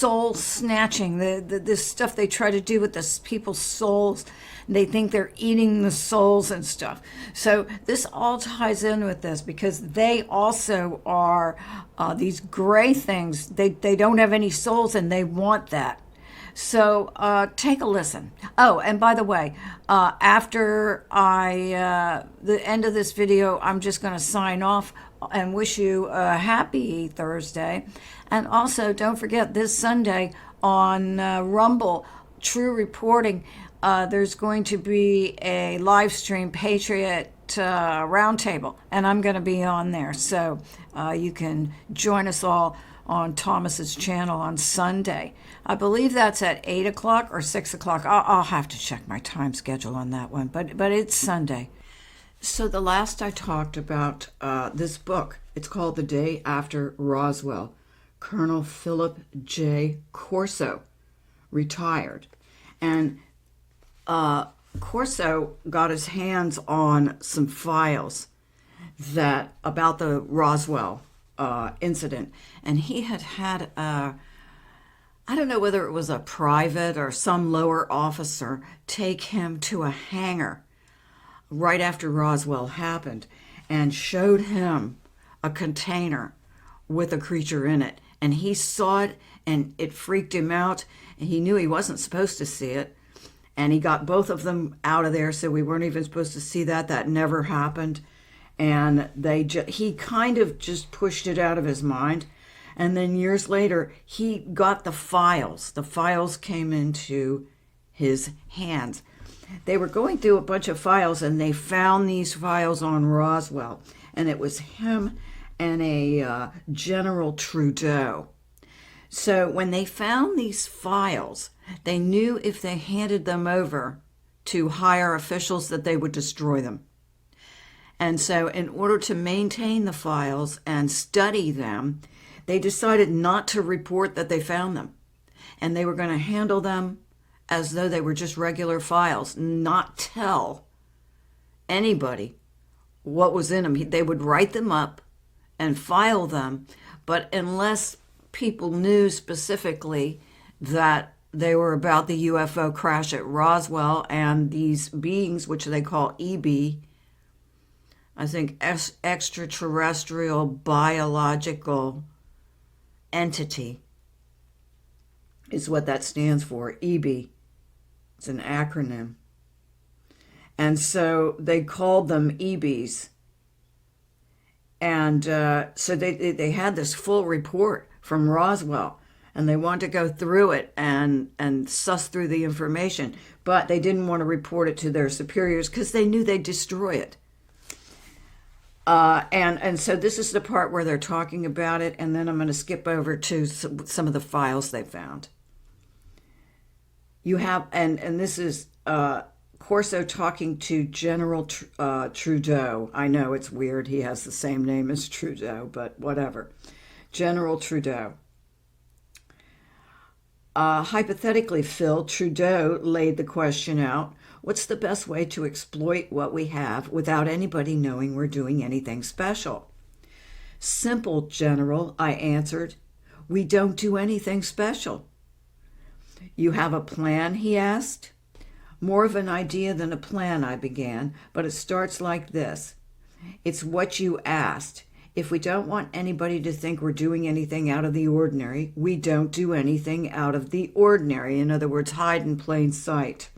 soul snatching, this stuff they try to do with this people's souls. They think they're eating the souls and stuff. So this all ties in with this because they also are these gray things. They don't have any souls and they want that. So take a listen. Oh, and by the way, after the end of this video, I'm just going to sign off and wish you a happy Thursday. And also, don't forget, this Sunday on Rumble, True Reporting, there's going to be a live stream Patriot Roundtable, and I'm going to be on there. So you can join us all on Thomas's channel on Sunday. I believe that's at 8 o'clock or 6 o'clock. I'll have to check my time schedule on that one, but it's Sunday. So the last I talked about this book, it's called The Day After Roswell. Colonel Philip J. Corso retired. And Corso got his hands on some files that about the Roswell incident. And he had I don't know whether it was a private or some lower officer take him to a hangar right after Roswell happened and showed him a container with a creature in it. And he saw it and it freaked him out. And he knew he wasn't supposed to see it. And he got both of them out of there, so we weren't even supposed to see that. That never happened. And he kind of just pushed it out of his mind. And then years later, he got the files. The files came into his hands. They were going through a bunch of files, and they found these files on Roswell. And it was him and a General Trudeau. So when they found these files, they knew if they handed them over to higher officials that they would destroy them. And so in order to maintain the files and study them, they decided not to report that they found them. And they were going to handle them as though they were just regular files, not tell anybody what was in them. They would write them up and file them, but unless people knew specifically that they were about the UFO crash at Roswell and these beings, which they call EBes, I think extraterrestrial biological entity is what that stands for, EBes. It's an acronym. And so they called them EBes. And so they had this full report from Roswell, and they wanted to go through it and suss through the information, but they didn't want to report it to their superiors because they knew they'd destroy it. And so this is the part where they're talking about it, and then I'm going to skip over to some of the files they found. You have, and this is Corso talking to General Trudeau. I know it's weird. He has the same name as Trudeau, but whatever. General Trudeau. Hypothetically, Phil, Trudeau laid the question out. What's the best way to exploit what we have without anybody knowing we're doing anything special? Simple, General, I answered. We don't do anything special. You have a plan, he asked. More of an idea than a plan, I began, but it starts like this. It's what you asked. If we don't want anybody to think we're doing anything out of the ordinary, we don't do anything out of the ordinary. In other words, hide in plain sight.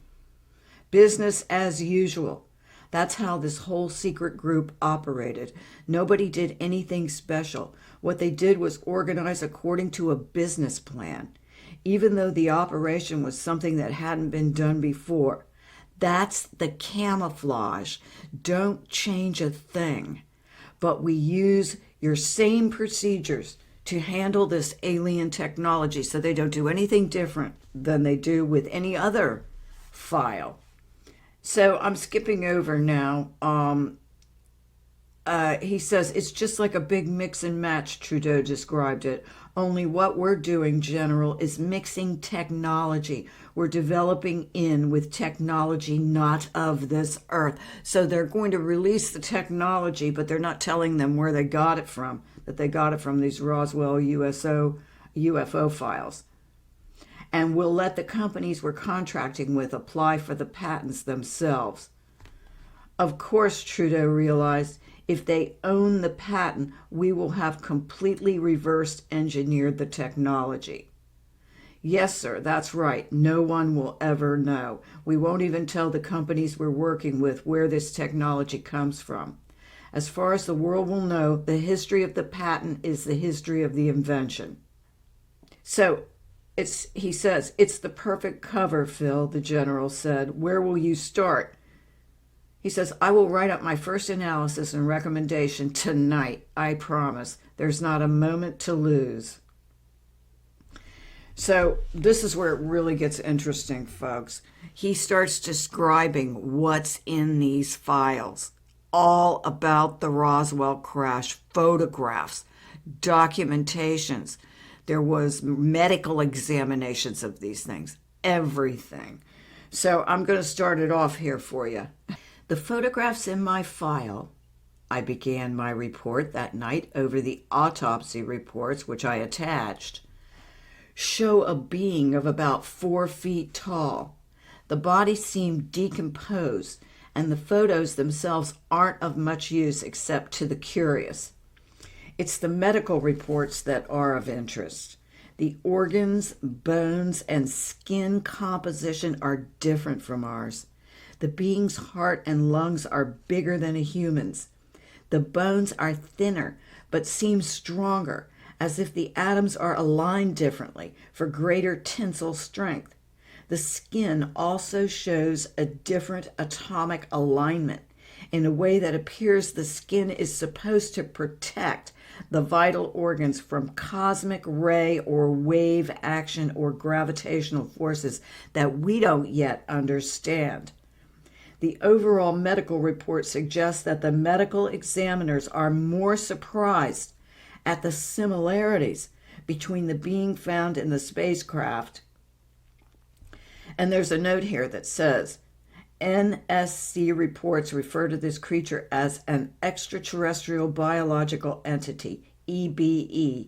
Business as usual. That's how this whole secret group operated. Nobody did anything special. What they did was organize according to a business plan, even though the operation was something that hadn't been done before. That's the camouflage. Don't change a thing. But we use your same procedures to handle this alien technology, so they don't do anything different than they do with any other file. So I'm skipping over now. He says, it's just like a big mix and match, Trudeau described it. Only what we're doing, General, is mixing technology. We're developing in with technology not of this earth. So they're going to release the technology, but they're not telling them where they got it from, that they got it from these Roswell UFO files. and we'll let the companies we're contracting with apply for the patents themselves. Of course, Trudeau realized, if they own the patent, we will have completely reverse engineered the technology. Yes, sir, that's right. No one will ever know. We won't even tell the companies we're working with where this technology comes from. As far as the world will know, the history of the patent is the history of the invention. So he says, it's the perfect cover, Phil, the general said. Where will you start? He says, I will write up my first analysis and recommendation tonight. I promise. There's not a moment to lose. So this is where it really gets interesting, folks. He starts describing what's in these files, all about the Roswell crash, photographs, documentations. There was medical examinations of these things, everything. So I'm going to start it off here for you. The photographs in my file, I began my report that night over the autopsy reports, which I attached, show a being of about 4 feet tall. The body seemed decomposed, and the photos themselves aren't of much use except to the curious. It's the medical reports that are of interest. The organs, bones, and skin composition are different from ours. The being's heart and lungs are bigger than a human's. The bones are thinner, but seem stronger, as if the atoms are aligned differently for greater tensile strength. The skin also shows a different atomic alignment in a way that appears the skin is supposed to protect the vital organs from cosmic ray or wave action or gravitational forces that we don't yet understand. The overall medical report suggests that the medical examiners are more surprised at the similarities between the being found in the spacecraft. And there's a note here that says, NSC reports refer to this creature as an extraterrestrial biological entity, EBE.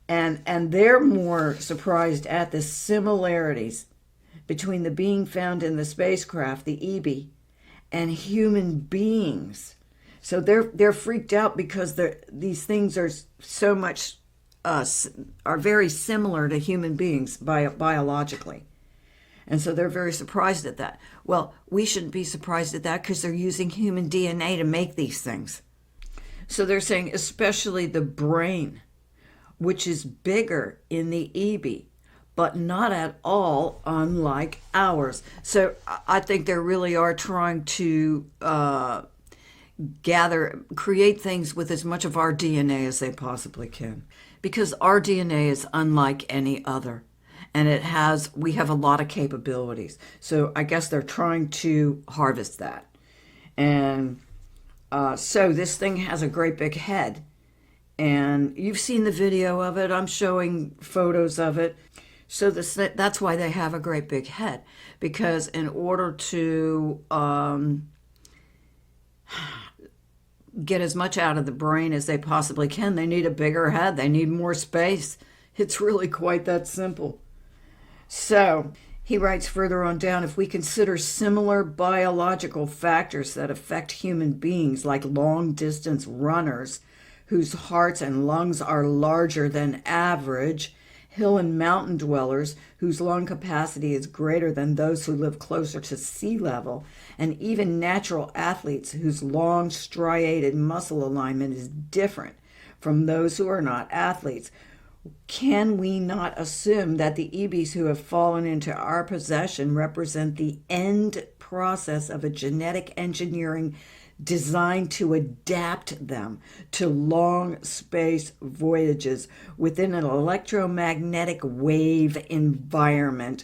And they're more surprised at the similarities between the being found in the spacecraft, the EBE, and human beings. So they're freaked out because these things are so much are very similar to human beings biologically. And so they're very surprised at that. Well, we shouldn't be surprised at that because they're using human DNA to make these things. So they're saying especially the brain, which is bigger in the EBE, but not at all unlike ours. So I think they really are trying to create things with as much of our DNA as they possibly can, because our DNA is unlike any other, and we have a lot of capabilities. So I guess they're trying to harvest that. And so this thing has a great big head, and you've seen the video of it. I'm showing photos of it. So that's why they have a great big head, because in order to get as much out of the brain as they possibly can, they need a bigger head. They need more space. It's really quite that simple. So he writes further on down, if we consider similar biological factors that affect human beings, like long-distance runners whose hearts and lungs are larger than average, hill and mountain dwellers whose lung capacity is greater than those who live closer to sea level, and even natural athletes whose long striated muscle alignment is different from those who are not athletes, can we not assume that the EBes who have fallen into our possession represent the end process of a genetic engineering designed to adapt them to long space voyages within an electromagnetic wave environment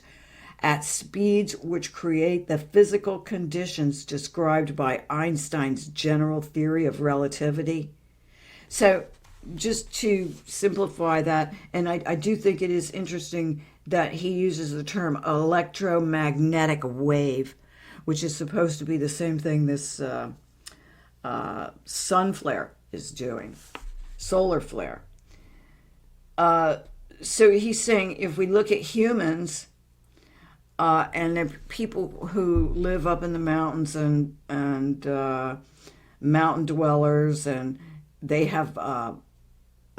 at speeds which create the physical conditions described by Einstein's general theory of relativity? So just to simplify that, and I do think it is interesting that he uses the term electromagnetic wave, which is supposed to be the same thing this sun flare is doing, solar flare. So he's saying if we look at humans, and the people who live up in the mountains and mountain dwellers, and they have a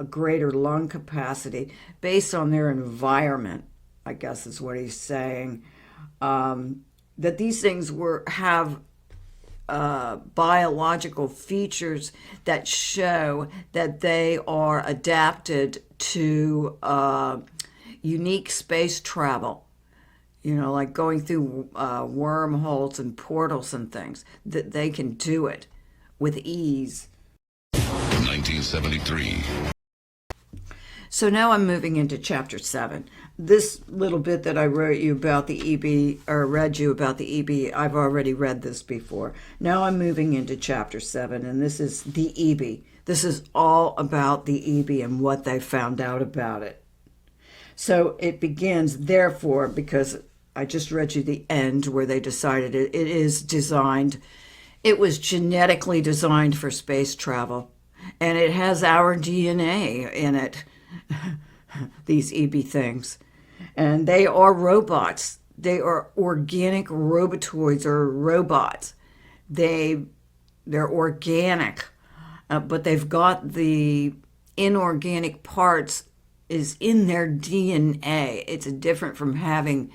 greater lung capacity based on their environment, I guess is what he's saying. That these things have biological features that show that they are adapted to unique space travel. Like going through wormholes and portals and things, that they can do it with ease. 1973. So now I'm moving into chapter 7. This little bit that I wrote you about the EB, or read you about the EB, I've already read this before. Now I'm moving into chapter 7, and this is the EB. This is all about the EB and what they found out about it. So it begins, therefore, because I just read you the end where they decided it is designed, it was genetically designed for space travel, and it has our DNA in it, these EB things. And they are robots. They are organic robotoids or robots. They're organic, but they've got the inorganic parts is in their DNA. It's different from having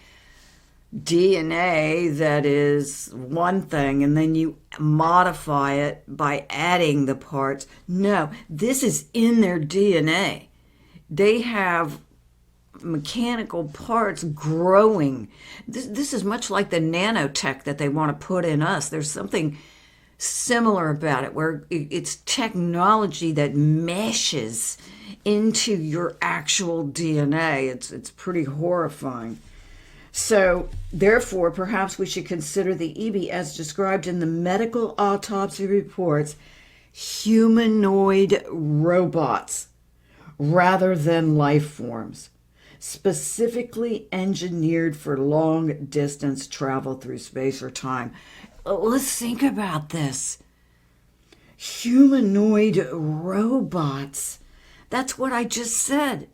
DNA that is one thing and then you modify it by adding the parts. No, this is in their DNA. They have mechanical parts growing. This is much like the nanotech that they want to put in us. There's something similar about it where it's technology that meshes into your actual DNA. It's pretty horrifying. So, therefore, perhaps we should consider the EB as described in the medical autopsy reports, humanoid robots rather than life forms, specifically engineered for long-distance travel through space or time. Let's think about this. Humanoid robots. That's what I just said.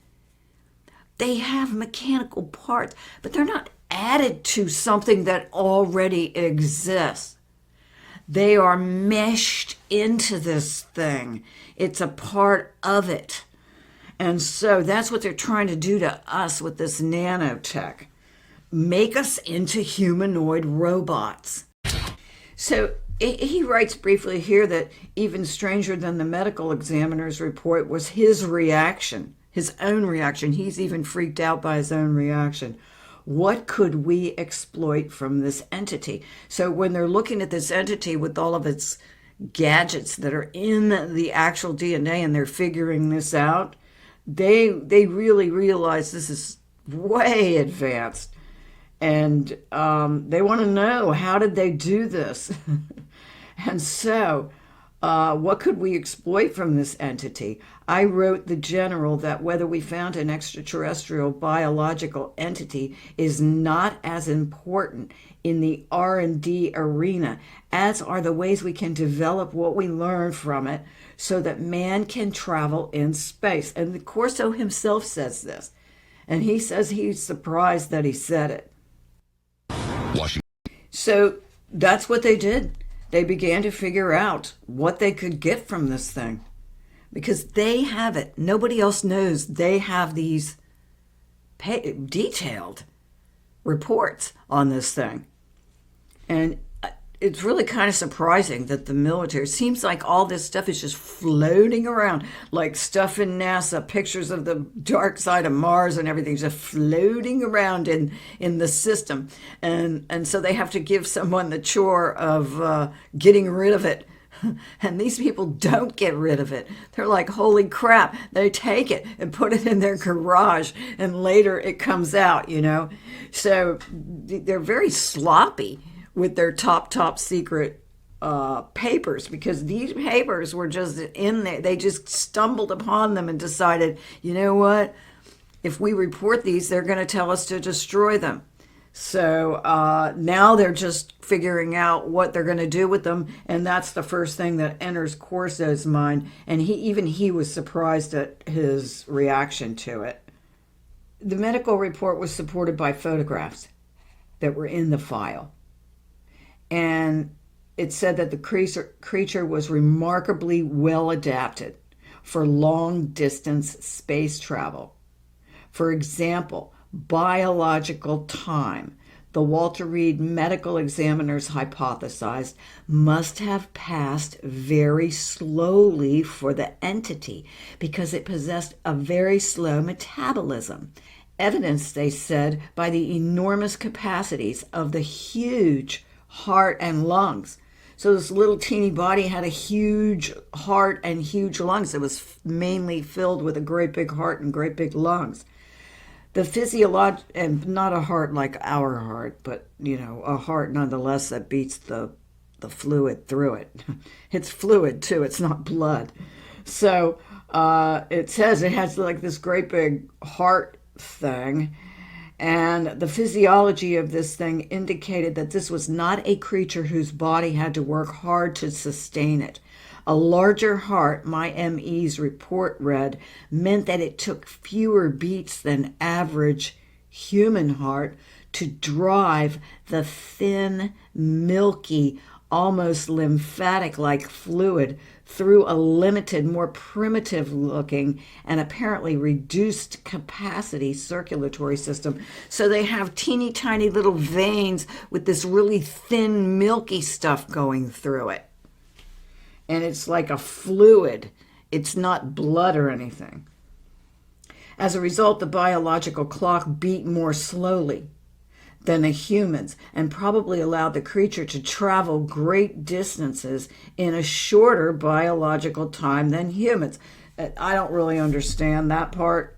They have mechanical parts, but they're not added to something that already exists. They are meshed into this thing. It's a part of it. And so that's what they're trying to do to us with this nanotech. Make us into humanoid robots. So he writes briefly here that even stranger than the medical examiner's report was his reaction. His own reaction. He's even freaked out by his own reaction. What could we exploit from this entity? So when they're looking at this entity with all of its gadgets that are in the actual DNA and they're figuring this out, they really realize this is way advanced. And they want to know, how did they do this? And so what could we exploit from this entity? I wrote the general that whether we found an extraterrestrial biological entity is not as important in the R&D arena as are the ways we can develop what we learn from it so that man can travel in space. And Corso himself says this. And he says he's surprised that he said it. Washington. So that's what they did. They began to figure out what they could get from this thing because they have it. Nobody else knows they have these detailed reports on this thing. And it's really kind of surprising that the military, seems like all this stuff is just floating around, like stuff in NASA, pictures of the dark side of Mars and everything, just floating around in the system. And so they have to give someone the chore of getting rid of it. And these people don't get rid of it. They're like, holy crap. They take it and put it in their garage, and later it comes out, So they're very sloppy with their top secret papers, because these papers were just in there. They just stumbled upon them and decided, you know what? If we report these, they're going to tell us to destroy them. So now they're just figuring out what they're going to do with them, and that's the first thing that enters Corso's mind. And he was surprised at his reaction to it. The medical report was supported by photographs that were in the file. And it said that the creature was remarkably well adapted for long distance space travel. For example, biological time, the Walter Reed medical examiners hypothesized, must have passed very slowly for the entity because it possessed a very slow metabolism. Evidenced, they said, by the enormous capacities of the huge heart and lungs. So this little teeny body had a huge heart and huge lungs. It was mainly filled with a great big heart and great big lungs. The physiological, and not a heart like our heart, but, a heart nonetheless that beats the fluid through it. It's fluid too, it's not blood. So it says it has like this great big heart thing. And the physiology of this thing indicated that this was not a creature whose body had to work hard to sustain it. A larger heart, my ME's report read, meant that it took fewer beats than average human heart to drive the thin, milky, almost lymphatic-like fluid through a limited, more primitive-looking and apparently reduced capacity circulatory system. So they have teeny tiny little veins with this really thin, milky stuff going through it. And it's like a fluid. It's not blood or anything. As a result, the biological clock beat more slowly than the humans and probably allowed the creature to travel great distances in a shorter biological time than humans. I don't really understand that part,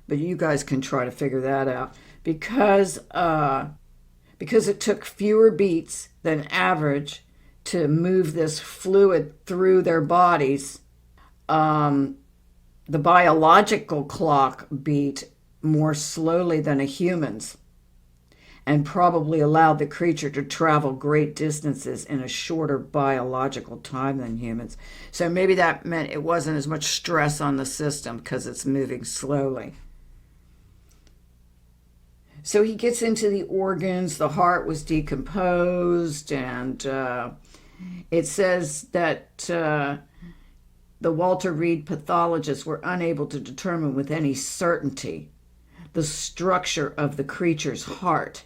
but you guys can try to figure that out. Because it took fewer beats than average to move this fluid through their bodies, the biological clock beat more slowly than a human's, and probably allowed the creature to travel great distances in a shorter biological time than humans. So maybe that meant it wasn't as much stress on the system because it's moving slowly. So he gets into the organs. The heart was decomposed, and it says that the Walter Reed pathologists were unable to determine with any certainty the structure of the creature's heart,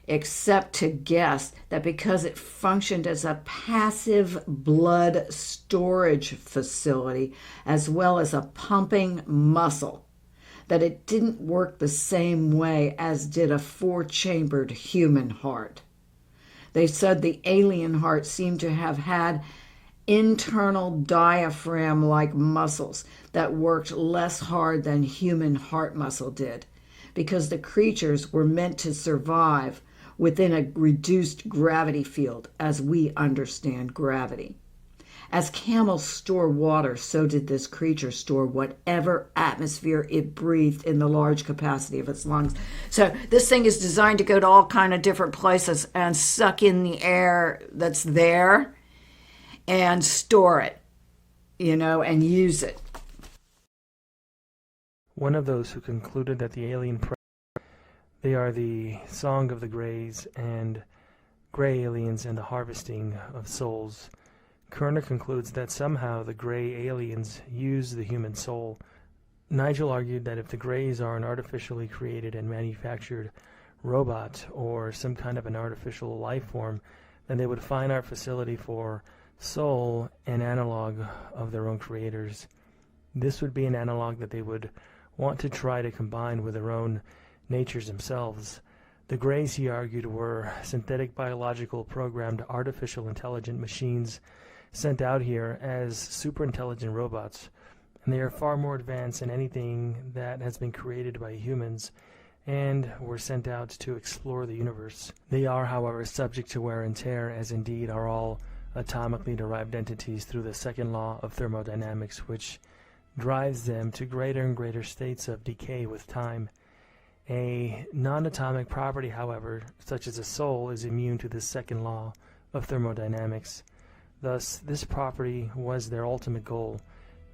except to guess that because it functioned as a passive blood storage facility as well as a pumping muscle, that it didn't work the same way as did a four-chambered human heart. They said the alien heart seemed to have had internal diaphragm-like muscles that worked less hard than human heart muscle did, because the creatures were meant to survive within a reduced gravity field as we understand gravity. As camels store water, so did this creature store whatever atmosphere it breathed in the large capacity of its lungs. So this thing is designed to go to all kind of different places and suck in the air that's there and store it, and use it. One of those who concluded that the alien they are the Song of the Greys and Grey Aliens and the Harvesting of Souls. Kerner concludes that somehow the Grey Aliens use the human soul. Nigel argued that if the Greys are an artificially created and manufactured robot or some kind of an artificial life form, then they would find our facility for soul an analog of their own creators. This would be an analog that they would want to try to combine with their own natures themselves. The Greys, he argued, were synthetic biological programmed artificial intelligent machines sent out here as super-intelligent robots, and they are far more advanced than anything that has been created by humans and were sent out to explore the universe. They are, however, subject to wear and tear, as indeed are all atomically derived entities, through the second law of thermodynamics, which drives them to greater and greater states of decay with time. A non-atomic property, however, such as a soul, is immune to this second law of thermodynamics. Thus, this property was their ultimate goal,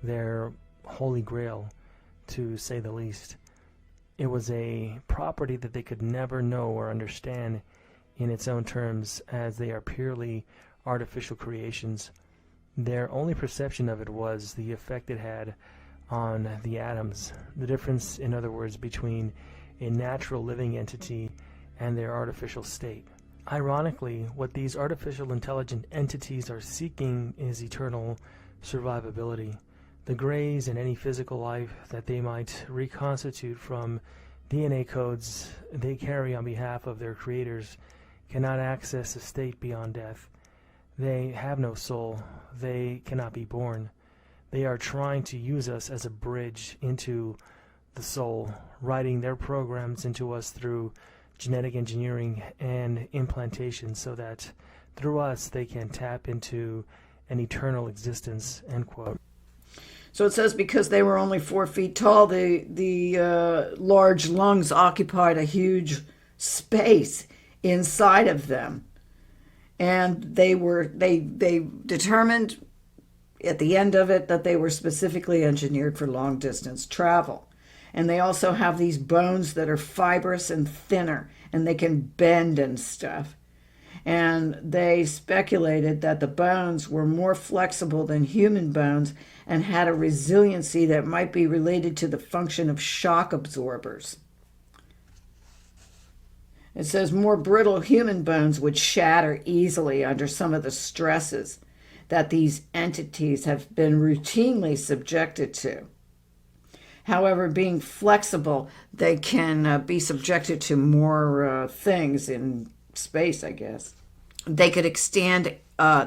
their holy grail, to say the least. It was a property that they could never know or understand in its own terms, as they are purely artificial creations. Their only perception of it was the effect it had on the atoms, the difference, in other words, between a natural living entity and their artificial state. Ironically, what these artificial intelligent entities are seeking is eternal survivability. The Greys and any physical life that they might reconstitute from DNA codes they carry on behalf of their creators cannot access a state beyond death. They have no soul. They cannot be born. They are trying to use us as a bridge into the soul, writing their programs into us through genetic engineering and implantation so that through us they can tap into an eternal existence, end quote. So it says because they were only 4 feet tall, the large lungs occupied a huge space inside of them. And they determined at the end of it that they were specifically engineered for long distance travel. And they also have these bones that are fibrous and thinner, and they can bend and stuff. And they speculated that the bones were more flexible than human bones and had a resiliency that might be related to the function of shock absorbers. It says more brittle human bones would shatter easily under some of the stresses that these entities have been routinely subjected to. However, being flexible, they can be subjected to more things in space, I guess. They could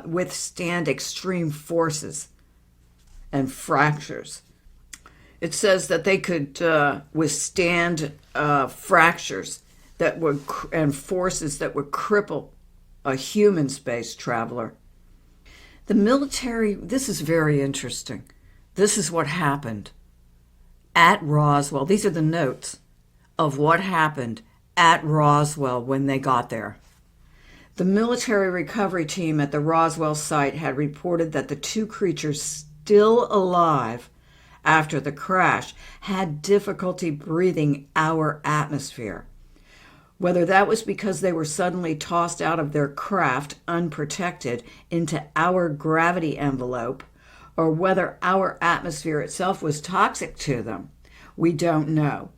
withstand extreme forces and fractures. It says that they could withstand fractures that would and forces that would cripple a human space traveler. The military, this is very interesting. This is what happened at Roswell. These are the notes of what happened at Roswell when they got there. The military recovery team at the Roswell site had reported that the 2 creatures still alive after the crash had difficulty breathing our atmosphere. Whether that was because they were suddenly tossed out of their craft unprotected into our gravity envelope, or whether our atmosphere itself was toxic to them, we don't know.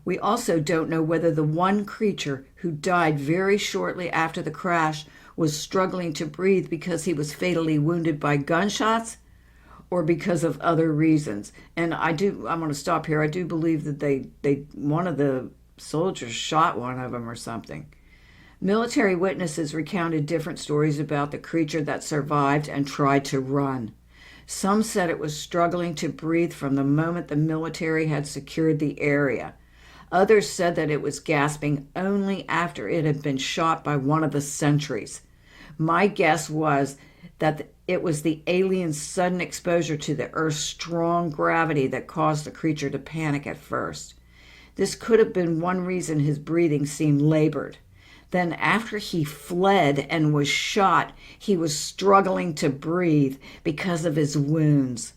We also don't know whether the one creature who died very shortly after the crash was struggling to breathe because he was fatally wounded by gunshots or because of other reasons. And I'm going to stop here. I do believe that one of the soldiers shot one of them or something. Military witnesses recounted different stories about the creature that survived and tried to run. Some said it was struggling to breathe from the moment the military had secured the area. Others said that it was gasping only after it had been shot by one of the sentries. My guess was that it was the alien's sudden exposure to the Earth's strong gravity that caused the creature to panic at first. This could have been one reason his breathing seemed labored. Then after he fled and was shot, he was struggling to breathe because of his wounds.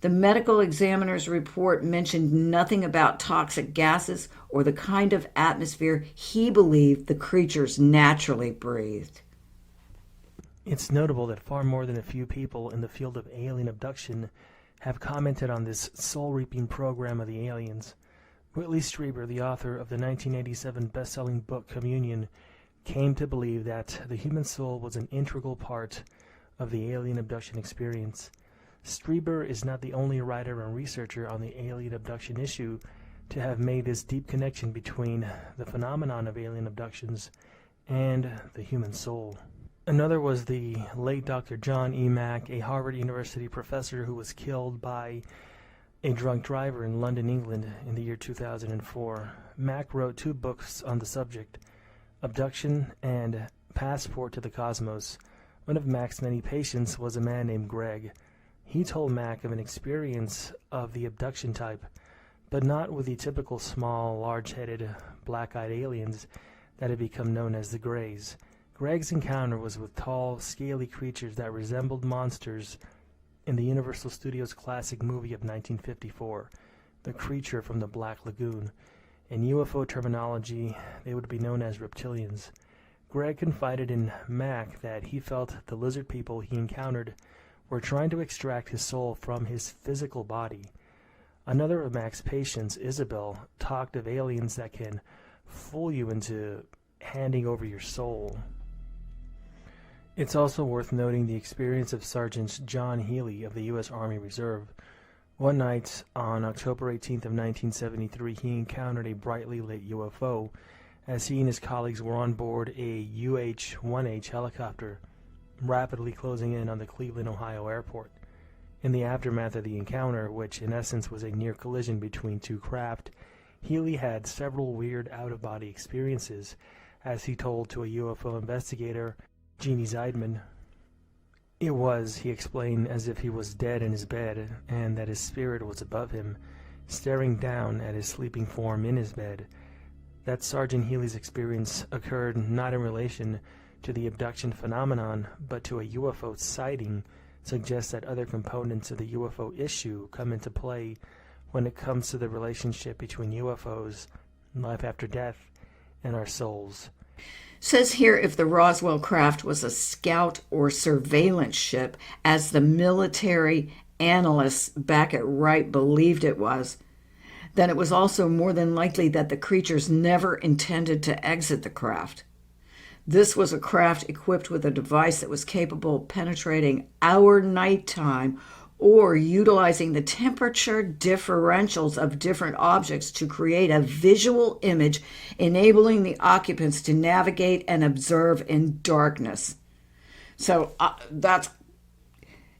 The medical examiner's report mentioned nothing about toxic gases or the kind of atmosphere he believed the creatures naturally breathed. It's notable that far more than a few people in the field of alien abduction have commented on this soul-reaping program of the aliens. Whitley Strieber, the author of the 1987 best-selling book Communion, came to believe that the human soul was an integral part of the alien abduction experience. Strieber is not the only writer and researcher on the alien abduction issue to have made this deep connection between the phenomenon of alien abductions and the human soul. Another was the late Dr. John E. Mack, a Harvard University professor who was killed by a drunk driver in London, England in the year 2004. Mack wrote 2 books on the subject, Abduction and Passport to the Cosmos. One of Mack's many patients was a man named Greg. He told Mack of an experience of the abduction type, but not with the typical small, large-headed, black-eyed aliens that had become known as the Greys. Greg's encounter was with tall, scaly creatures that resembled monsters in the Universal Studios classic movie of 1954. the creature from the Black Lagoon. In UFO terminology, they would be known as reptilians. Greg confided in Mac that he felt the lizard people he encountered were trying to extract his soul from his physical body. Another of Mac's patients, Isabel, talked of aliens that can fool you into handing over your soul. It's also worth noting the experience of Sergeant John Healy of the U.S. Army Reserve. One night on October 18th of 1973, he encountered a brightly lit UFO as he and his colleagues were on board a UH-1H helicopter, rapidly closing in on the Cleveland, Ohio airport. In the aftermath of the encounter, which in essence was a near collision between two craft, Healy had several weird out-of-body experiences, as he told to a UFO investigator, Jeannie Zeidman. It was, he explained, as if he was dead in his bed, and that his spirit was above him, staring down at his sleeping form in his bed. That Sergeant Healy's experience occurred not in relation to the abduction phenomenon, but to a UFO sighting, suggests that other components of the UFO issue come into play when it comes to the relationship between UFOs, life after death, and our souls. Says here, if the Roswell craft was a scout or surveillance ship, as the military analysts back at Wright believed it was, then it was also more than likely that the creatures never intended to exit the craft. This was a craft equipped with a device that was capable of penetrating our nighttime or utilizing the temperature differentials of different objects to create a visual image, enabling the occupants to navigate and observe in darkness. So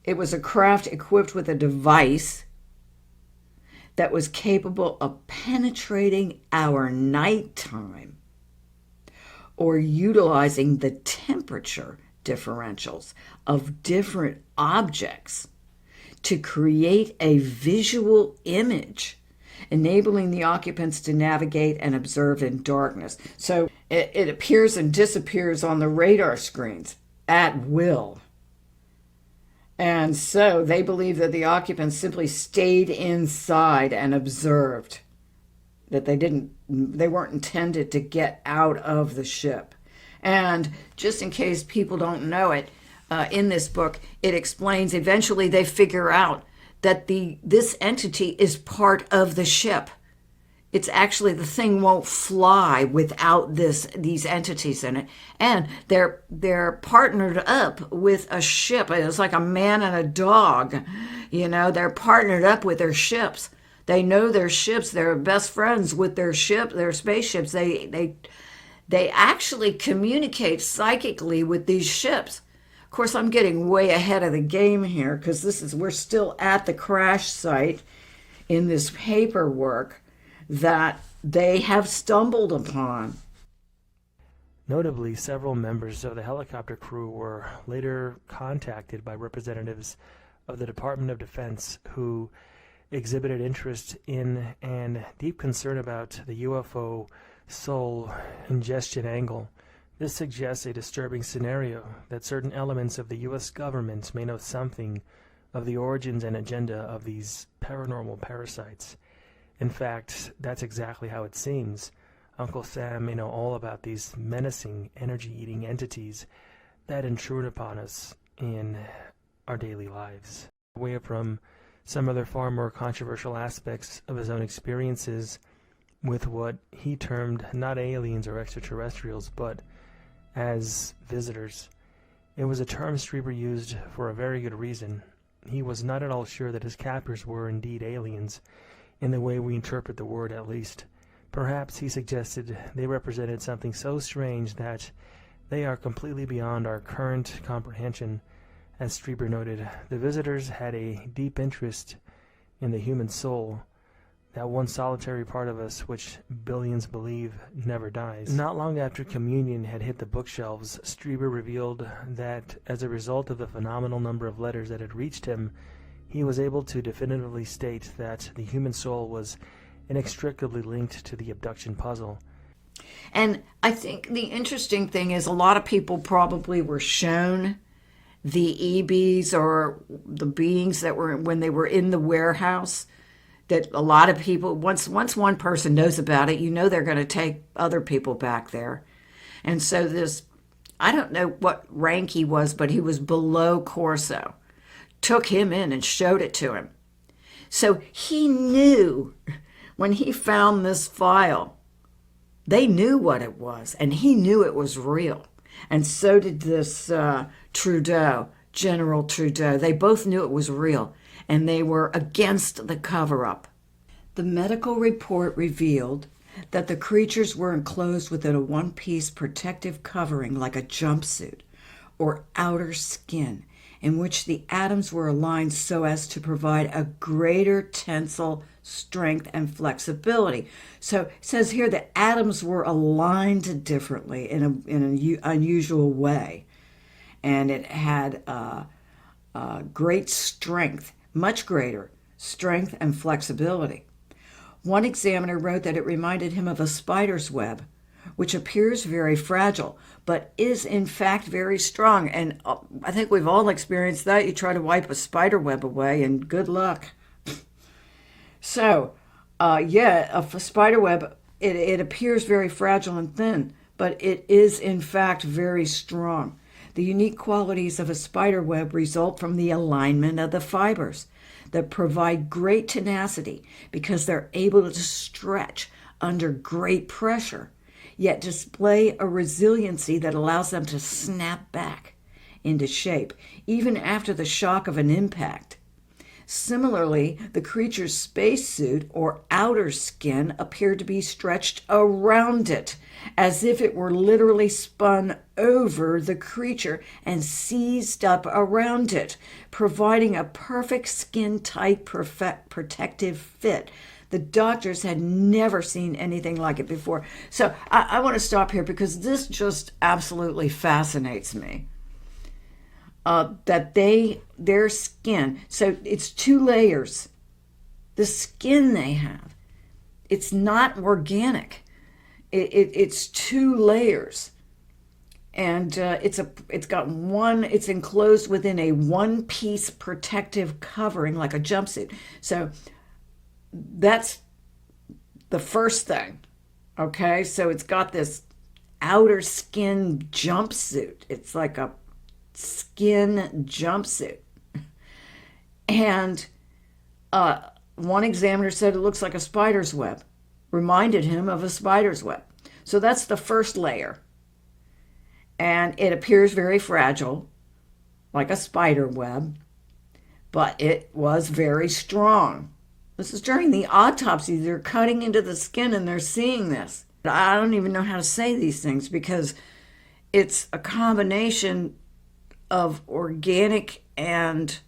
it was a craft equipped with a device that was capable of penetrating our nighttime or utilizing the temperature differentials of different objects to create a visual image, enabling the occupants to navigate and observe in darkness. So it appears and disappears on the radar screens at will. And so they believe that the occupants simply stayed inside and observed, that they weren't intended to get out of the ship. And just in case people don't know it, in this book, it explains eventually they figure out that this entity is part of the ship. It's actually, the thing won't fly without these entities in it. And they're partnered up with a ship. It's like a man and a dog. They're partnered up with their ships. They know their ships. They're best friends with their spaceships. They actually communicate psychically with these ships. Of course, I'm getting way ahead of the game here because we're still at the crash site in this paperwork that they have stumbled upon. Notably, several members of the helicopter crew were later contacted by representatives of the Department of Defense who exhibited interest in and deep concern about the UFO soul ingestion angle. This suggests a disturbing scenario that certain elements of the U.S. government may know something of the origins and agenda of these paranormal parasites. In fact, that's exactly how it seems. Uncle Sam may know all about these menacing, energy-eating entities that intrude upon us in our daily lives. Away from some other far more controversial aspects of his own experiences with what he termed not aliens or extraterrestrials, but as visitors. It was a term Strieber used for a very good reason. He was not at all sure that his captors were indeed aliens, in the way we interpret the word at least. Perhaps, he suggested, they represented something so strange that they are completely beyond our current comprehension. As Strieber noted, the visitors had a deep interest in the human soul, that one solitary part of us which billions believe never dies. Not long after communion had hit the bookshelves, Strieber revealed that as a result of the phenomenal number of letters that had reached him, he was able to definitively state that the human soul was inextricably linked to the abduction puzzle. And I think the interesting thing is a lot of people probably were shown the EBes or the beings that were, when they were in the warehouse, that a lot of people, once one person knows about it, you know they're going to take other people back there. And so this, I don't know what rank he was, but he was below Corso, took him in and showed it to him. So he knew when he found this file, they knew what it was, and he knew it was real. And so did this Trudeau, General Trudeau. They both knew it was real, and they were against the cover-up. The medical report revealed that the creatures were enclosed within a one-piece protective covering like a jumpsuit or outer skin, in which the atoms were aligned so as to provide a greater tensile strength and flexibility. So it says here the atoms were aligned differently in an unusual way, and it had great strength, much greater strength and flexibility. One examiner wrote that it reminded him of a spider's web, which appears very fragile, but is in fact very strong. And I think we've all experienced that. You try to wipe a spider web away, and good luck. So, a spider web, it appears very fragile and thin, but it is in fact very strong. The unique qualities of a spider web result from the alignment of the fibers that provide great tenacity because they're able to stretch under great pressure, yet display a resiliency that allows them to snap back into shape, even after the shock of an impact. Similarly, the creature's spacesuit or outer skin appeared to be stretched around it, as if it were literally spun over the creature and seized up around it, providing a perfect skin-tight protective fit. The doctors had never seen anything like it before. So I want to stop here because this just absolutely fascinates me. That their skin, so it's 2 layers. The skin they have, it's not organic. It's 2 layers, and it's enclosed within a one-piece protective covering like a jumpsuit. So that's the first thing. Okay, so it's got this outer skin jumpsuit. It's like a skin jumpsuit. And one examiner said it looks like a spider's web, reminded him of a spider's web. So that's the first layer. And it appears very fragile, like a spider web, but it was very strong. This is during the autopsy. They're cutting into the skin and they're seeing this. I don't even know how to say these things because it's a combination of organic and,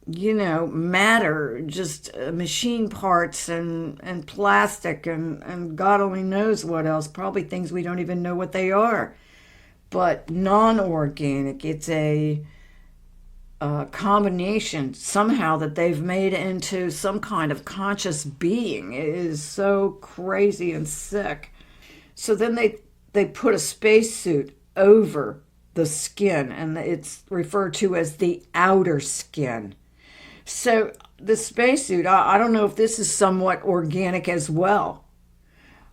matter, just machine parts and plastic and God only knows what else, probably things we don't even know what they are, but non-organic. It's a combination somehow that they've made into some kind of conscious being. It is so crazy and sick. So then they put a spacesuit over the skin, and it's referred to as the outer skin. So the spacesuit, I don't know if this is somewhat organic as well,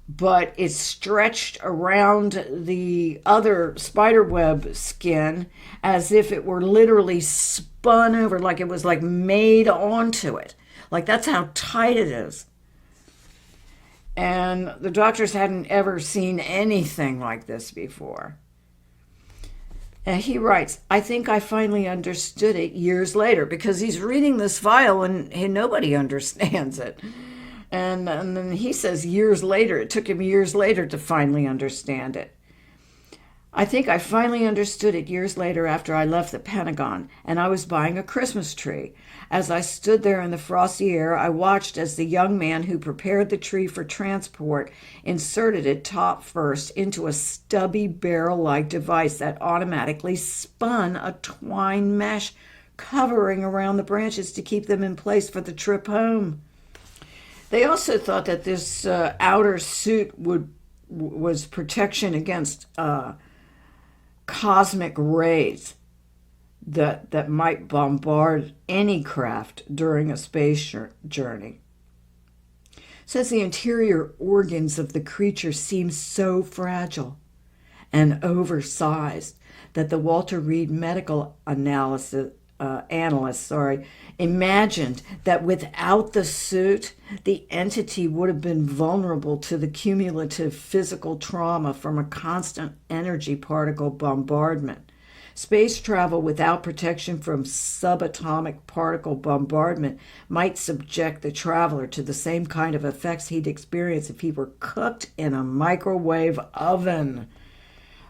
but it's stretched around the other spiderweb skin as if it were literally spun over, like it was like made onto it. Like that's how tight it is. And the doctors hadn't ever seen anything like this before. And he writes, I think I finally understood it years later, because he's reading this file and nobody understands it. And then he says years later, it took him years later to finally understand it. I think I finally understood it years later after I left the Pentagon and I was buying a Christmas tree. As I stood there in the frosty air, I watched as the young man who prepared the tree for transport inserted it top first into a stubby barrel-like device that automatically spun a twine mesh covering around the branches to keep them in place for the trip home. They also thought that this outer suit was protection against cosmic rays that might bombard any craft during a space journey. It says the interior organs of the creature seem so fragile and oversized that the Walter Reed medical analyst imagined that without the suit, the entity would have been vulnerable to the cumulative physical trauma from a constant energy particle bombardment. Space travel without protection from subatomic particle bombardment might subject the traveler to the same kind of effects he'd experience if he were cooked in a microwave oven.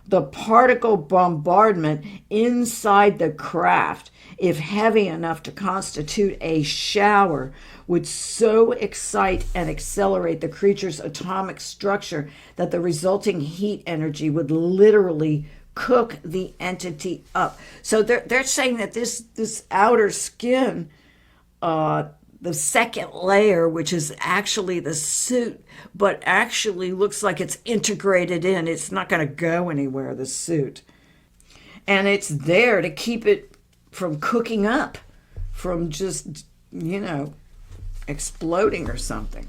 The particle bombardment inside the craft, if heavy enough to constitute a shower, would so excite and accelerate the creature's atomic structure that the resulting heat energy would literally cook the entity up. So they're saying that this outer skin, the second layer, which is actually the suit, but actually looks like it's integrated in. It's not going to go anywhere, the suit. And it's there to keep it from cooking up, from just, exploding or something.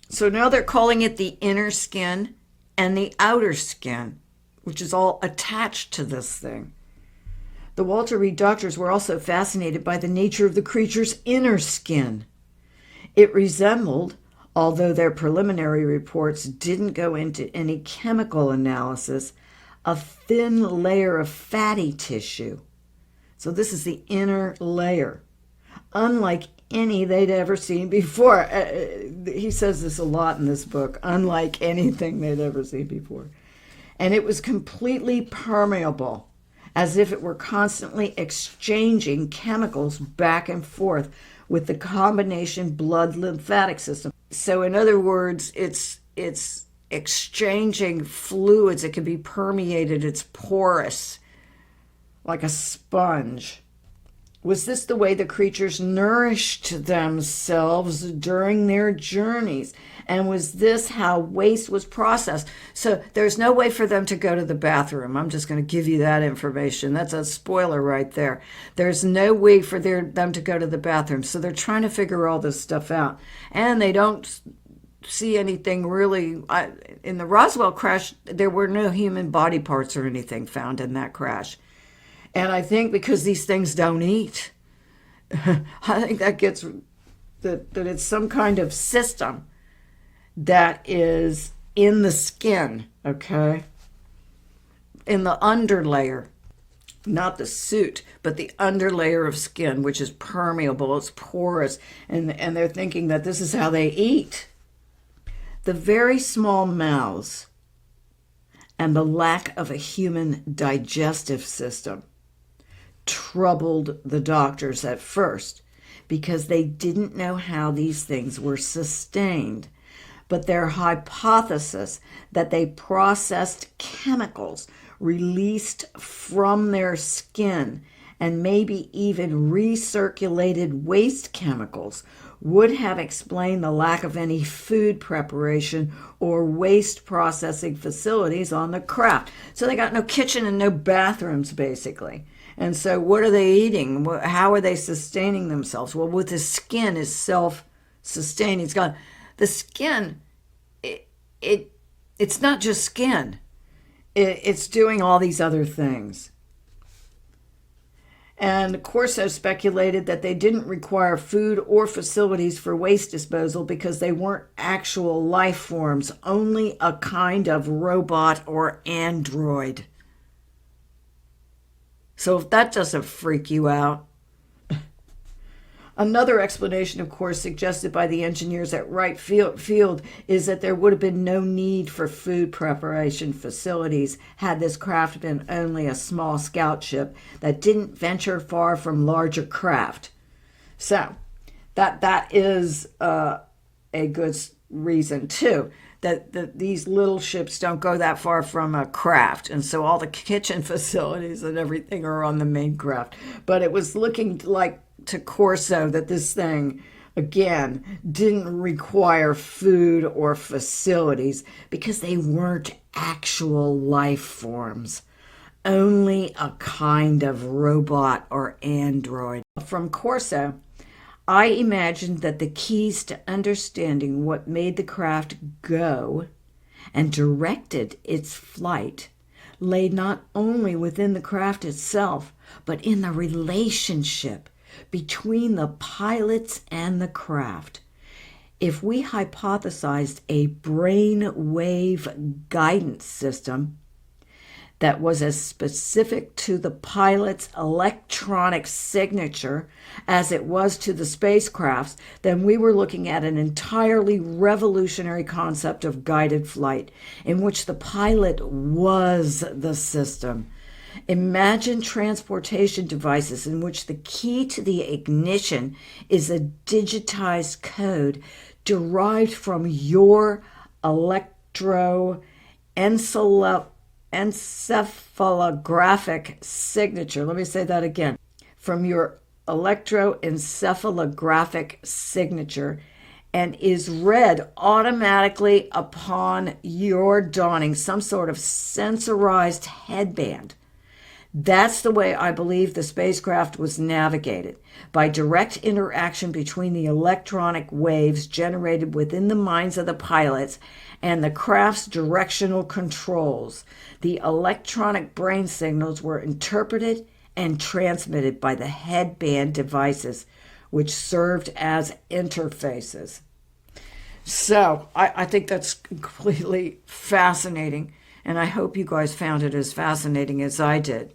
So now they're calling it the inner skin and the outer skin, which is all attached to this thing. The Walter Reed doctors were also fascinated by the nature of the creature's inner skin. It resembled, although their preliminary reports didn't go into any chemical analysis, a thin layer of fatty tissue. So this is the inner layer, unlike any they'd ever seen before. He says this a lot in this book, unlike anything they'd ever seen before. And it was completely permeable, as if it were constantly exchanging chemicals back and forth with the combination blood lymphatic system. So in other words, it's exchanging fluids. It can be permeated. It's porous, like a sponge. Was this the way the creatures nourished themselves during their journeys? And was this how waste was processed? So there's no way for them to go to the bathroom. I'm just going to give you that information. That's a spoiler right there. There's no way for them to go to the bathroom. So they're trying to figure all this stuff out. And they don't see anything really. In the Roswell crash, there were no human body parts or anything found in that crash. And I think because these things don't eat, I think that gets that it's some kind of system that is in the skin, okay? In the underlayer, not the suit, but the underlayer of skin, which is permeable, it's porous, and they're thinking that this is how they eat. The very small mouths and the lack of a human digestive system troubled the doctors at first because they didn't know how these things were sustained. But their hypothesis that they processed chemicals released from their skin and maybe even recirculated waste chemicals would have explained the lack of any food preparation or waste processing facilities on the craft. So they got no kitchen and no bathrooms, basically. And so what are they eating? How are they sustaining themselves? Well, with the skin is self-sustaining. It's got the skin. It's not just skin. It's doing all these other things. And Corso speculated that they didn't require food or facilities for waste disposal because they weren't actual life forms, only a kind of robot or android. So if that doesn't freak you out. Another explanation, of course, suggested by the engineers at Wright Field is that there would have been no need for food preparation facilities had this craft been only a small scout ship that didn't venture far from larger craft. So that is a good reason, too, that these little ships don't go that far from a craft. And so all the kitchen facilities and everything are on the main craft. But it was looking like to Corso that this thing, again, didn't require food or facilities because they weren't actual life forms. only a kind of robot or android. From Corso, I imagined that the keys to understanding what made the craft go and directed its flight lay not only within the craft itself, but in the relationship between the pilots and the craft. If we hypothesized a brainwave guidance system that was as specific to the pilot's electronic signature as it was to the spacecraft's, then we were looking at an entirely revolutionary concept of guided flight, in which the pilot was the system. Imagine transportation devices in which the key to the ignition is a digitized code derived from your electroencephalographic signature. Let me say that again. From your electroencephalographic signature, and is read automatically upon your donning some sort of sensorized headband. That's the way I believe the spacecraft was navigated, by direct interaction between the electronic waves generated within the minds of the pilots and the craft's directional controls. The electronic brain signals were interpreted and transmitted by the headband devices, which served as interfaces. So I think that's completely fascinating, and I hope you guys found it as fascinating as I did.